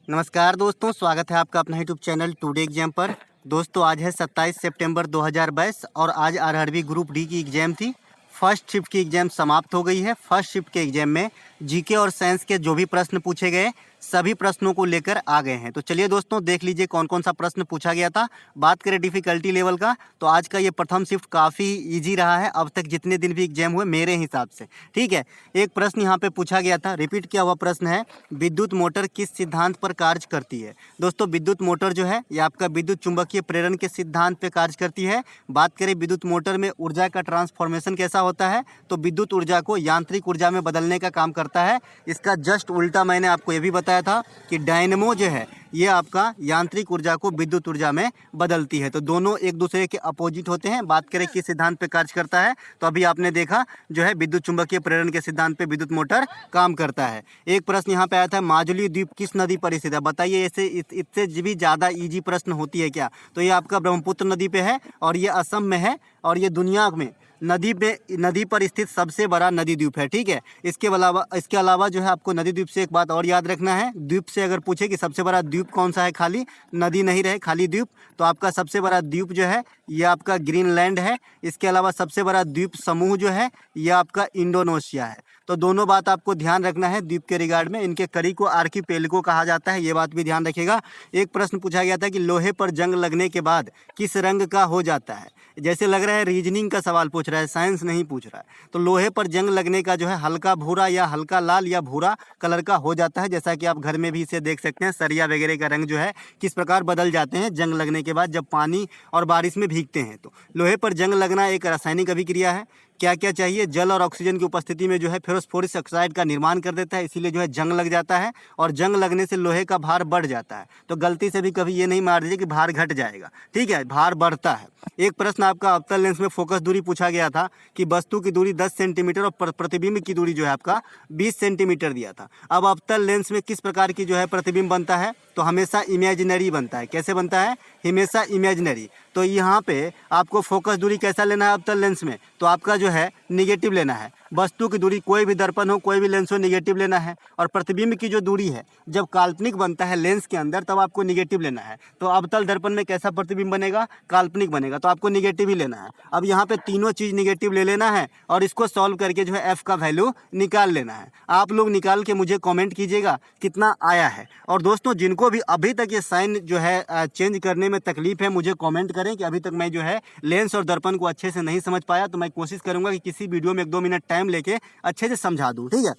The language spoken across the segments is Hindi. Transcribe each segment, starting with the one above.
नमस्कार दोस्तों, स्वागत है आपका अपना यूट्यूब चैनल टुडे एग्जाम पर। दोस्तों आज है 27 सितंबर 2022 और आज आरआरबी ग्रुप डी की एग्जाम थी। फर्स्ट शिफ्ट की एग्जाम समाप्त हो गई है। फर्स्ट शिफ्ट के एग्जाम में जीके और साइंस के जो भी प्रश्न पूछे गए सभी प्रश्नों को लेकर आ गए हैं। तो चलिए दोस्तों देख लीजिए कौन कौन सा प्रश्न पूछा गया था। बात करें डिफ़िकल्टी लेवल का तो आज का ये प्रथम शिफ्ट काफ़ी इजी रहा है अब तक जितने दिन भी एग्जाम हुए मेरे हिसाब से। ठीक है, एक प्रश्न यहाँ पे पूछा गया था, रिपीट किया हुआ प्रश्न है, विद्युत मोटर किस सिद्धांत पर कार्य करती है। दोस्तों विद्युत मोटर जो है ये आपका विद्युत चुंबकीय प्रेरण के सिद्धांत पर कार्य करती है। बात करें विद्युत मोटर में ऊर्जा का ट्रांसफॉर्मेशन कैसा होता है, तो विद्युत ऊर्जा को यांत्रिक ऊर्जा में बदलने का काम करता है। इसका जस्ट उल्टा मैंने आपको ये भी बताया था कि डायनेमो जो है ये आपका यांत्रिक ऊर्जा को विद्युत ऊर्जा में बदलती है। तो दोनों एक दूसरे के अपोजिट होते हैं। बात करें किस सिद्धांत पे कार्य करता है, तो अभी आपने देखा जो है विद्युत चुंबकीय प्रेरण के सिद्धांत पे विद्युत मोटर काम करता है। एक प्रश्न यहाँ पे आया था, माजुली द्वीप किस नदी पर स्थित है। बताइए ऐसे इससे भी ज़्यादा ईजी प्रश्न होती है क्या। तो ये आपका ब्रह्मपुत्र नदी पे है और ये असम में है और ये दुनिया में नदी पर स्थित सबसे बड़ा नदी द्वीप है। ठीक है, इसके अलावा जो है आपको नदी द्वीप से एक बात और याद रखना है। द्वीप से अगर पूछे कि सबसे बड़ा द्वीप कौन सा है, खाली नदी नहीं रहे खाली द्वीप, तो आपका सबसे बड़ा द्वीप जो है ये आपका ग्रीनलैंड है। इसके अलावा सबसे बड़ा द्वीप समूह जो है ये आपका इंडोनेशिया है। तो दोनों बात आपको ध्यान रखना है द्वीप के रिगार्ड में। इनके करी को आर्कीपेलगो कहा जाता है, ये बात भी ध्यान रखिएगा। एक प्रश्न पूछा गया था कि लोहे पर जंग लगने के बाद किस रंग का हो जाता है। जैसे लग रहा है रीजनिंग का सवाल पूछ रहा है, साइंस नहीं पूछ रहा है। तो लोहे पर जंग लगने का जो है हल्का भूरा या हल्का लाल या भूरा कलर का हो जाता है। जैसा कि आप घर में भी इसे देख सकते हैं, सरिया वगैरह का रंग जो है किस प्रकार बदल जाते हैं जंग लगने के बाद जब पानी और बारिश में भीगते हैं। तो लोहे पर जंग लगना एक रासायनिक अभिक्रिया है। क्या क्या चाहिए, जल और ऑक्सीजन की उपस्थिति में जो है फेरोस्फोरिक ऑक्साइड का निर्माण कर देता है, इसीलिए जो है जंग लग जाता है और जंग लगने से लोहे का भार बढ़ जाता है। तो गलती से भी कभी ये नहीं मार दीजिए कि भार घट जाएगा। ठीक है, भार बढ़ता है। एक प्रश्न आपका अवतल लेंस में फोकस दूरी पूछा गया था कि वस्तु की दूरी 10 सेंटीमीटर और प्रतिबिंब की दूरी जो है आपका 20 सेंटीमीटर दिया था। अब अवतल लेंस में किस प्रकार की जो है प्रतिबिंब बनता है, तो हमेशा इमेजिनरी बनता है। कैसे बनता है, हमेशा इमेजिनरी। तो यहाँ पे आपको फोकस दूरी कैसा लेना है अवतल लेंस में, तो आपका जो है निगेटिव लेना है। वस्तु की दूरी कोई भी दर्पण हो कोई भी लेंस हो निगेटिव लेना है। और प्रतिबिंब की जो दूरी है जब काल्पनिक बनता है लेंस के अंदर तब आपको निगेटिव लेना है। तो अवतल दर्पण में कैसा प्रतिबिंब बनेगा, काल्पनिक बनेगा, तो आपको निगेटिव ही लेना है। अब यहाँ पे तीनों चीज़ निगेटिव ले लेना है और इसको सॉल्व करके जो है एफ का वैल्यू निकाल लेना है। आप लोग निकाल के मुझे कॉमेंट कीजिएगा कितना आया है। और दोस्तों जिनको भी अभी तक ये साइन जो है चेंज करने में तकलीफ है मुझे कमेंट करें कि अभी तक मैं जो है लेंस और दर्पण को अच्छे से नहीं समझ पाया, तो मैं कोशिश करूंगा कि किसी वीडियो में 1-2 मिनट टाइम लेके अच्छे से समझा दूं। ठीक है,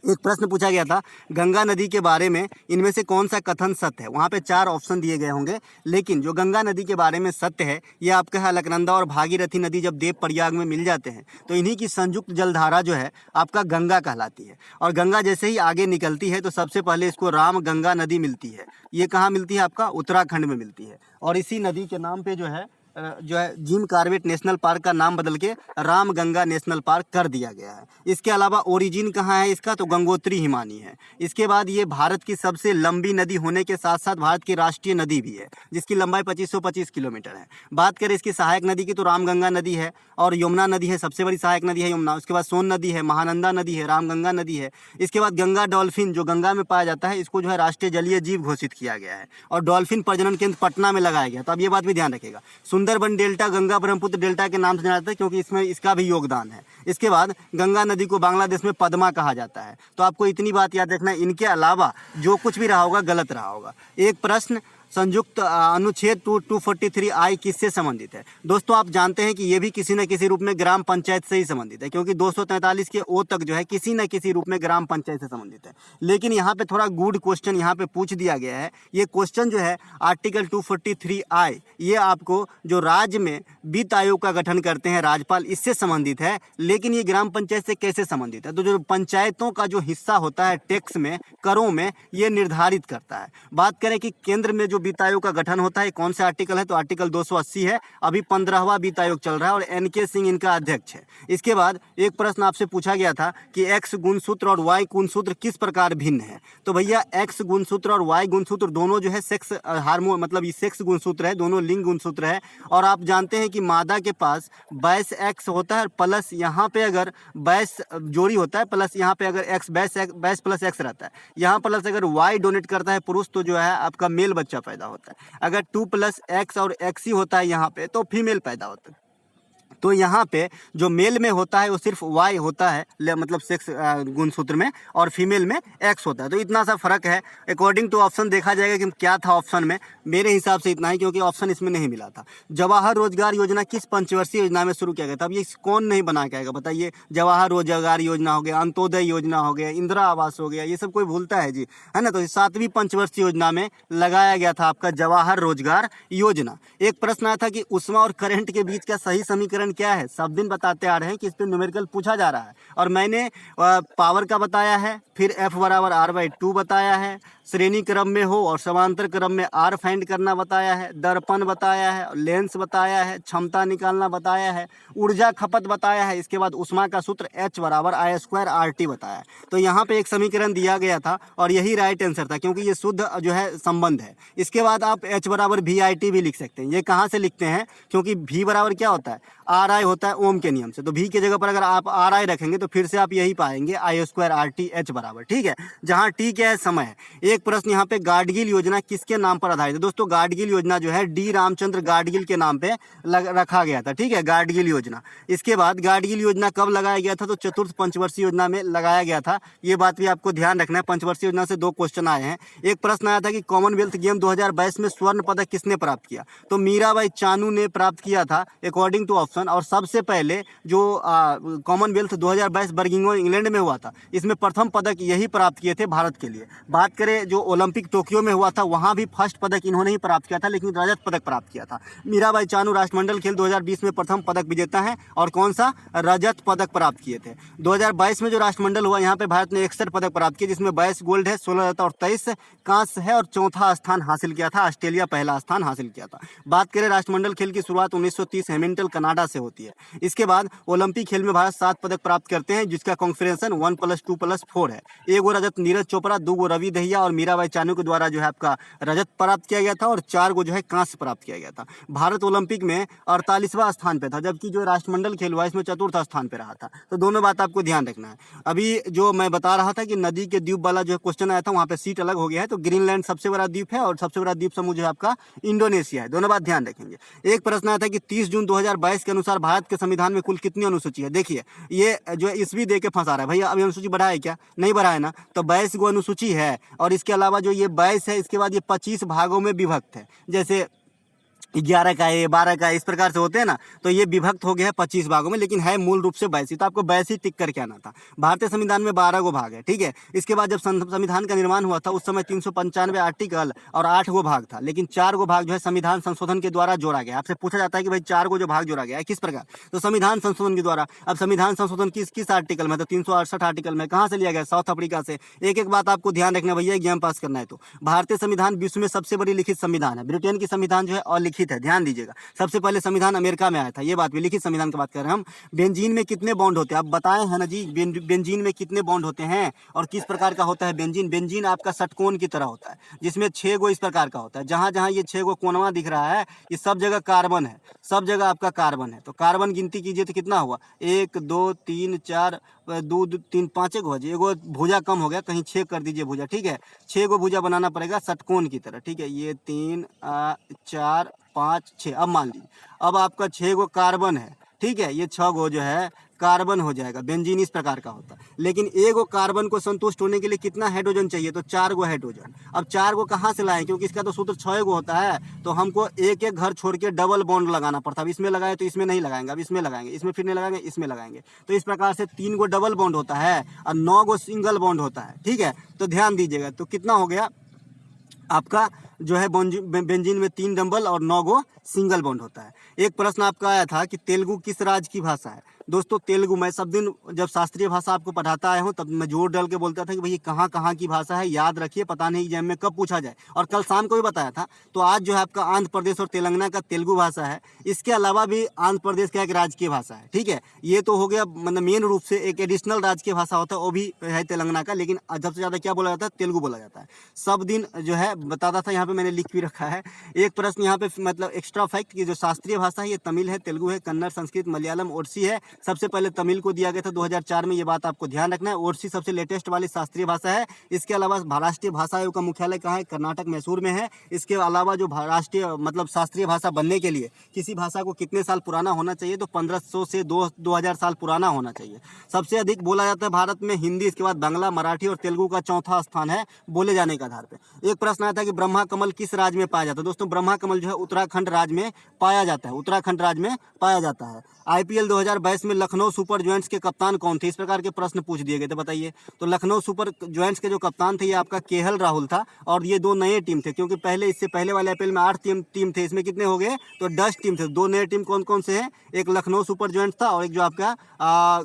एक प्रश्न पूछा गया था गंगा नदी के बारे में इनमें से कौन सा कथन सत्य है। वहाँ पे 4 ऑप्शन दिए गए होंगे, लेकिन जो गंगा नदी के बारे में सत्य है ये आपका है अलकनंदा और भागीरथी नदी जब देव प्रयाग में मिल जाते हैं तो इन्हीं की संयुक्त जलधारा जो है आपका गंगा कहलाती है। और गंगा जैसे ही आगे निकलती है तो सबसे पहले इसको राम गंगा नदी मिलती है। ये कहाँ मिलती है, आपका उत्तराखंड में मिलती है। और इसी नदी के नाम पे जो है जिम कॉर्बेट नेशनल पार्क का नाम बदल के राम गंगा नेशनल पार्क कर दिया गया है। इसके अलावा ओरिजिन कहाँ है इसका, तो गंगोत्री हिमानी है। इसके बाद ये भारत की सबसे लंबी नदी होने के साथ साथ भारत की राष्ट्रीय नदी भी है जिसकी लंबाई 2525 किलोमीटर है। बात करें इसकी सहायक नदी की तो रामगंगा नदी है और यमुना नदी है, सबसे बड़ी सहायक नदी है यमुना। उसके बाद सोन नदी है, महानंदा नदी है, रामगंगा नदी है। इसके बाद गंगा डॉल्फिन जो गंगा में पाया जाता है इसको जो है राष्ट्रीय जलीय जीव घोषित किया गया है और डॉल्फिन प्रजनन केंद्र पटना में लगाया गया। तो अब ये बात भी ध्यान रखिएगा। सुंदरबन डेल्टा गंगा ब्रह्मपुत्र डेल्टा के नाम से जाना जाता है क्योंकि इसमें इसका भी योगदान है। इसके बाद गंगा नदी को बांग्लादेश में पद्मा कहा जाता है। तो आपको इतनी बात याद रखना है, इनके अलावा जो कुछ भी रहा होगा गलत रहा होगा। एक प्रश्न, संयुक्त अनुच्छेद 243I किससे संबंधित है। दोस्तों आप जानते हैं कि ये भी किसी न किसी रूप में ग्राम पंचायत से ही संबंधित है क्योंकि 243 के ओ तक जो है किसी न किसी रूप में ग्राम पंचायत से संबंधित है। लेकिन यहाँ पे थोड़ा गुड क्वेश्चन यहाँ पे पूछ दिया गया है। ये क्वेश्चन जो है आर्टिकल 243I ये आपको जो राज्य में वित्त आयोग का गठन करते हैं राज्यपाल, इससे संबंधित है। लेकिन ये ग्राम पंचायत से कैसे संबंधित है, तो जो पंचायतों का जो हिस्सा होता है टैक्स में करों में ये निर्धारित करता है। बात करें कि केंद्र में जो जो वित्त आयोग का गठन होता है कौन से आर्टिकल है, तो आर्टिकल 280 है। अभी 15वां वित्त आयोग चल रहा है और NK सिंह इनका अध्यक्ष है। इसके बाद एक प्रश्न आपसे पूछा गया था कि एक्स गुणसूत्र और वाई गुणसूत्र किस प्रकार भिन्न है। तो भैया एक्स गुणसूत्र और वाई गुणसूत्र दोनों जो है सेक्स हार्मोन मतलब ये सेक्स गुणसूत्र है, दोनों लिंग गुणसूत्र है। और आप जानते हैं कि मादा के पास 22 एक्स होता है प्लस यहाँ पे अगर 22 जोड़ी होता है प्लस यहाँ पे अगर एक्स 22 प्लस एक्स रहता है। यहाँ प्लस अगर वाई डोनेट करता है पुरुष तो जो है आपका मेल बच्चा पैदा होता है। अगर 2 प्लस एक्स और एक्स ही होता है यहाँ पे तो फीमेल पैदा होता है। तो यहाँ पे जो मेल में होता है वो सिर्फ वाई होता है मतलब सेक्स गुणसूत्र में, और फीमेल में एक्स होता है। तो इतना सा फर्क है। अकॉर्डिंग टू ऑप्शन देखा जाएगा कि क्या था ऑप्शन में, मेरे हिसाब से इतना ही, क्योंकि ऑप्शन इसमें नहीं मिला था। जवाहर रोजगार योजना किस पंचवर्षीय योजना में शुरू किया गया था। अब ये कौन नहीं बना के आएगा बताइए। जवाहर रोजगार योजना हो गया, अंत्योदय योजना हो गया, इंदिरा आवास हो गया, ये सब कोई भूलता है जी, है ना। तो 7वीं पंचवर्षीय योजना में लगाया गया था आपका जवाहर रोजगार योजना। एक प्रश्न आया था कि ऊष्मा और करंट के बीच का सही समीकरण क्या है। सब दिन बताते आ रहे हैं कि इस पे न्यूमेरिकल पूछा जा रहा है, और मैंने पावर का बताया है, फिर F बराबर R/2 बताया है, श्रेणी क्रम में हो और समांतर क्रम में R फाइंड करना बताया है, दर्पण बताया है, लेंस बताया है, क्षमता निकालना बताया है, ऊर्जा खपत बताया है। इसके बाद ऊष्मा का सूत्र H बराबर I²RT बताया है। तो यहाँ पे एक समीकरण दिया गया था और यही राइट आंसर था, क्योंकि ये शुद्ध जो है संबंध है। इसके बाद आप H बराबर VIT भी लिख सकते हैं। ये कहाँ से लिखते हैं, क्योंकि V बराबर क्या होता है, RI होता है ओम के नियम से। तो V की जगह पर अगर आप RI रखेंगे तो फिर से आप यही पाएंगे I²RT H बराबर, ठीक है, जहाँ T क्या है, समय है। एक प्रश्न यहाँ पे, गाडगिल योजना किसके नाम पर आधारित है। दोस्तों गाडगिल योजना जो है D रामचंद्र गाडगिल के नाम पे रखा गया था, ठीक है, गाडगिल योजना। इसके बाद गाडगिल योजना कब लगाया गया था, तो चतुर्थ पंचवर्षीय योजना में लगाया गया था। ये बात भी आपको ध्यान रखना है। पंचवर्षीय योजना से 2 क्वेश्चन आए हैं। एक प्रश्न आया था कि कॉमनवेल्थ गेम 2022 में स्वर्ण पदक किसने प्राप्त किया, तो मीराबाई चानू ने प्राप्त किया था अकॉर्डिंग टू ऑप्शन। और सबसे पहले जो कॉमनवेल्थ 2022 बर्मिंघम इंग्लैंड में हुआ था, इसमें प्रथम पदक यही प्राप्त किए थे भारत के लिए। बात करें जो ओलंपिक टोक्यो में हुआ था, वहां भी फर्स्ट पदक इन्होंने ही प्राप्त किया था, लेकिन रजत पदक प्राप्त किया था। मीराबाई चानू राष्ट्रमंडल खेल 2020 में प्रथम पदक विजेता है, और कौन सा, रजत पदक प्राप्त किए थे। 2022 में जो राष्ट्रमंडल हुआ, यहाँ पे भारत ने 61 पदक प्राप्त किए, जिसमें 22 गोल्ड है, 16 रजत और 23 कांस्य है, और चौथा स्थान हासिल किया था। ऑस्ट्रेलिया पहला स्थान हासिल किया था। बात करें राष्ट्रमंडल खेल की शुरुआत 1930 हैमिल्टन कनाडा से होती है। इसके बाद ओलंपिक खेल में भारत 7 पदक प्राप्त करते हैं, जिसका कॉन्फिगरेशन 1 + 2 + 4 है। 1 गो रजत नीरज चोपड़ा, 2 गो रवि दहिया और मीराबाई चानू के द्वारा जो है आपका रजत प्राप्त किया गया था, और 4 गो जो है कांस्य प्राप्त किया गया था। भारत ओलंपिक में 48वां स्थान पे था, जबकि जो राष्ट्रमंडल खेल हुआ इसमें 4th स्थान पे रहा था। तो दोनों बात आपको ध्यान रखना है। अभी जो मैं बता रहा था कि नदी के द्वीप वाला जो क्वेश्चन आया था, वहाँ पे सीट अलग हो गया है। तो ग्रीनलैंड सबसे बड़ा द्वीप है, और सबसे बड़ा द्वीप समूह जो है आपका इंडोनेशिया है। दोनों बात ध्यान रखेंगे। एक प्रश्न आया था कि 30 जून 2022 के अनुसार भारत के संविधान में कुल कितनी अनुसूची है। देखिए ये जो ईस्वी दे के फंसा रहा है भैया, अभी अनुसूची बढ़ा है क्या, नहीं बढ़ा है ना। तो 22 गो अनुसूची है, और इसके अलावा जो ये 22 है, इसके बाद ये 25 भागों में विभक्त है। जैसे 11 का है, 12 का है, इस प्रकार से होते हैं ना। तो ये विभक्त हो गया है 25 भागों में, लेकिन है मूल रूप से 82। तो आपको 82 टिक करके आना था। भारतीय संविधान में 12 गो भाग है, ठीक है। इसके बाद जब संविधान का निर्माण हुआ था, उस समय 395 आर्टिकल और 8 गो भाग था, लेकिन 4 गो भाग जो है संविधान संशोधन के द्वारा जोड़ा गया। आपसे पूछा जाता है कि भाई 4 गो जो भाग जोड़ा गया है किस प्रकार, तो संविधान संशोधन के द्वारा। अब संविधान संशोधन किस आर्टिकल में, तो 368 आर्टिकल में। कहाँ से लिया गया, साउथ अफ्रीका से। एक एक बात आपको ध्यान रखना भैया, एग्जाम पास करना है तो। भारतीय संविधान विश्व में सबसे बड़ी लिखित संविधान है। ब्रिटेन की संविधान जो है अलिखित है, ध्यान दीजिएगा। सबसे पहले संविधान अमेरिका में आया था, ये बात भी। लिखित संविधान की बात कर रहे हैं हम। बेंजीन में कितने बॉन्ड होते हैं, आप बताए हैं ना जी। बेंजीन में कितने बॉन्ड होते हैं और किस प्रकार का होता है बेंजीन। बेंजीन आपका षटकोण की तरह होता है, जिसमें 6 गो इस प्रकार का होता है। जहां जहां ये 6 गो कोनवा दिख रहा है, ये सब जगह कार्बन है, सब जगह आपका कार्बन है। तो कार्बन गिनती कीजिए तो कितना हुआ, 1 2 3 4 2 3 5 गो। एगो भुजा कम हो गया, कहीं 6 कर दीजिए भुजा, ठीक है। 6 गो भुजा बनाना पड़ेगा षटकोण की तरह, ठीक है। ये 3 4 5 6। अब मान लीजिए अब आपका 6 गो कार्बन है, ठीक है। ये 6 गो जो है कार्बन हो जाएगा। बेंजीन इस प्रकार का होता है, लेकिन एक गो कार्बन को संतुष्ट होने के लिए कितना हाइड्रोजन चाहिए, तो 4 गो हाइड्रोजन। अब 4 गो कहाँ से लाएं, क्योंकि इसका तो सूत्र 6 गो होता है। तो हमको एक एक घर छोड़ के डबल बॉन्ड लगाना पड़ता है। अब इसमें लगाए तो इसमें नहीं लगाएंगे, अब इसमें लगाएंगे, इसमें फिर नहीं लगाएंगे, इसमें लगाएंगे। तो इस प्रकार से 3 गो डबल बॉन्ड होता है और 9 गो सिंगल बॉन्ड होता है, ठीक है। तो ध्यान दीजिएगा, तो कितना हो गया आपका जो है बेंजीन में 3 डबल और 9 गो सिंगल बॉन्ड होता है। एक प्रश्न आपका आया था कि तेलुगु किस राज्य की भाषा है। दोस्तों तेलुगु, मैं सब दिन जब शास्त्रीय भाषा आपको पढ़ाता आया हूँ तब मैं जोर डाल के बोलता था कि भैया कहाँ कहाँ की भाषा है याद रखिए, पता नहीं एग्जाम में कब पूछा जाए, और कल शाम को भी बताया था। तो आज जो है आपका आंध्र प्रदेश और तेलंगाना का तेलुगु भाषा है, इसके अलावा भी आंध्र प्रदेश का एक राजकीय भाषा है, ठीक है। ये तो हो गया मतलब मेन रूप से एक एडिशनल राजकीय भाषा होता है, वो भी है तेलंगाना का, लेकिन सबसे ज़्यादा क्या बोला जाता है, तेलुगु बोला जाता है। सब दिन जो है बताता था, यहाँ पे मैंने लिख भी रखा है एक प्रश्न यहाँ पे, मतलब एक्स्ट्रा फैक्ट कि जो शास्त्रीय भाषा है ये तमिल है, तेलुगु है, कन्नड़, संस्कृत, मलयालम, ओडिसी है। सबसे पहले तमिल को दिया गया था 2004 में, ये बात आपको ध्यान रखना है। ओडिसी सबसे लेटेस्ट वाली शास्त्रीय भाषा है। इसके अलावा राष्ट्रीय भाषा आयोग का मुख्यालय कहाँ है, कर्नाटक मैसूर में है। इसके अलावा जो राष्ट्रीय मतलब शास्त्रीय भाषा बनने के लिए किसी भाषा को कितने साल पुराना होना चाहिए, तो 1500 से 2000 साल पुराना होना चाहिए। सबसे अधिक बोला जाता है भारत में हिंदी, इसके बाद बांग्ला, मराठी और तेलुगु का चौथा स्थान है बोले जाने के आधार पर। एक प्रश्न आया था कि ब्रह्मा कमल किस राज्य में पाया जाता है। दोस्तों ब्रह्मा कमल जो है उत्तराखंड राज्य में पाया जाता है, उत्तराखंड राज्य में पाया जाता है। आईपीएल 2022 में लखनऊ सुपर जायंट्स के कप्तान कौन थे, इस प्रकार के प्रश्न पूछ दिए गए थे, बताइए। तो लखनऊ सुपर जायंट्स के जो कप्तान थे ये आपका केएल राहुल था, और ये दो नए टीम थे, क्योंकि पहले इससे पहले वाले आईपीएल में 8 टीम थे, इसमें कितने हो गए, तो 10 टीम थे। दो नए टीम कौन कौन से हैं, एक लखनऊ सुपर जायंट्स था और एक जो आपका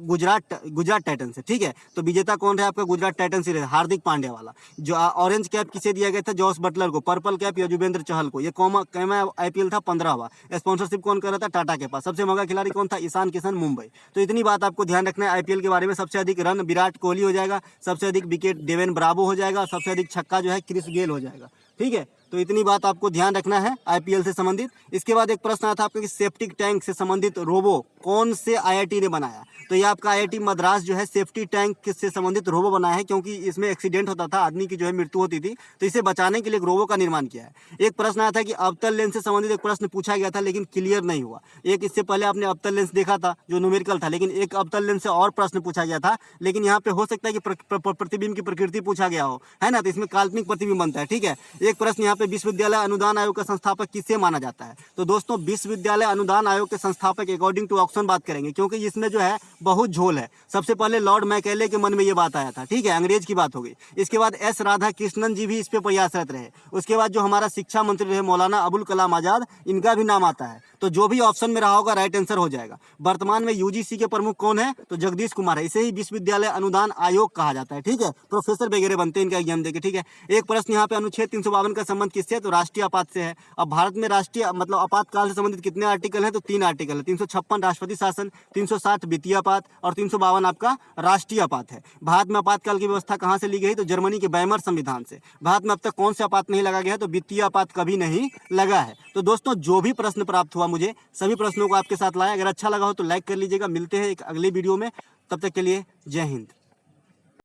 गुजरात टाइटन्स है, ठीक है। तो विजेता कौन रहा आपका, गुजरात टाइटन्स ही रहे, हार्दिक पांड्या वाला। जो ऑरेंज कैप किसे दिया गया था, जॉस बटलर को। पर्पल कैप युजवेंद्र चहल को। ये कैमा आईपीएल था 15वां। स्पॉन्सरशिप कौन कर रहा था, टाटा के पास। सबसे महंगा खिलाड़ी कौन था, ईशान किशन, मुंबई। तो इतनी बात आपको ध्यान रखना है आईपीएल के बारे में। सबसे अधिक रन विराट कोहली हो जाएगा, सबसे अधिक विकेट डेवन ब्रावो हो जाएगा, सबसे अधिक छक्का जो है क्रिस गेल हो जाएगा, ठीक है। तो इतनी बात आपको ध्यान रखना है आईपीएल से संबंधित। इसके बाद एक प्रश्न आता है आपका कि सेप्टिक टैंक से संबंधित रोबो कौन से आईआईटी ने बनाया। तो ये आपका आईआईटी मद्रास जो है सेफ्टी टैंक से संबंधित रोबो बनाया है, क्योंकि इसमें एक्सीडेंट होता था, आदमी की जो है मृत्यु होती थी, तो इसे बचाने के लिए एक रोबो का निर्माण किया है। एक प्रश्न आया था कि अवतल लेंस से संबंधित एक प्रश्न पूछा गया था, लेकिन क्लियर नहीं हुआ। एक इससे पहले आपने अवतल लेंस देखा था जो न्यूमेरिकल था, लेकिन एक अवतल लेंस से और प्रश्न पूछा गया था, लेकिन यहाँ पे हो सकता है कि प्रतिबिंब की प्रकृति पूछा गया हो, है ना। तो इसमें काल्पनिक प्रतिबिंब बनता है, ठीक है। एक प्रश्न यहाँ पे विश्वविद्यालय अनुदान आयोग का संस्थापक किसे माना जाता है। तो दोस्तों विश्वविद्यालय अनुदान आयोग के संस्थापक अकॉर्डिंग टू ऑक्सन बात करेंगे, क्योंकि इसमें जो है बहुत झोल है। सबसे पहले लॉर्ड मैकेले के मन में ये बात आया था, ठीक है, अंग्रेज की बात हो गई। इसके बाद एस राधा कृष्णन जी भी इस पे प्रयासरत रहे। उसके बाद जो हमारा शिक्षा मंत्री रहे मौलाना अबुल कलाम आजाद, इनका भी नाम आता है। तो जो भी ऑप्शन में रहा होगा राइट आंसर हो जाएगा। वर्तमान में यूजीसी के प्रमुख कौन है, तो जगदीश कुमार है। इसे ही विश्वविद्यालय अनुदान आयोग कहा जाता है, ठीक है। प्रोफेसर वगैरह बनते हैं इनका एग्जाम देके, ठीक है। एक प्रश्न यहाँ पे अनुच्छेद 352 का संबंध किससे है, तो राष्ट्रीय आपात से है। अब भारत में राष्ट्रीय मतलब आपातकाल से संबंधित कितने आर्टिकल हैं, तो 3 आर्टिकल है। 356 राष्ट्रपति शासन, 360 वित्तीय आपात और 352 आपका राष्ट्रीय आपात है। भारत में आपातकाल की व्यवस्था कहाँ से ली गई, तो जर्मनी के बैमर संविधान से। भारत में अब तक कौन से आपात नहीं लगा गया है, तो वित्तीय आपात कभी नहीं लगा है। तो दोस्तों जो भी प्रश्न प्राप्त हुआ मुझे, सभी प्रश्नों को आपके साथ लाया। अगर अच्छा लगा हो तो लाइक कर लीजिएगा। मिलते हैं एक अगली वीडियो में, तब तक के लिए जय हिंद।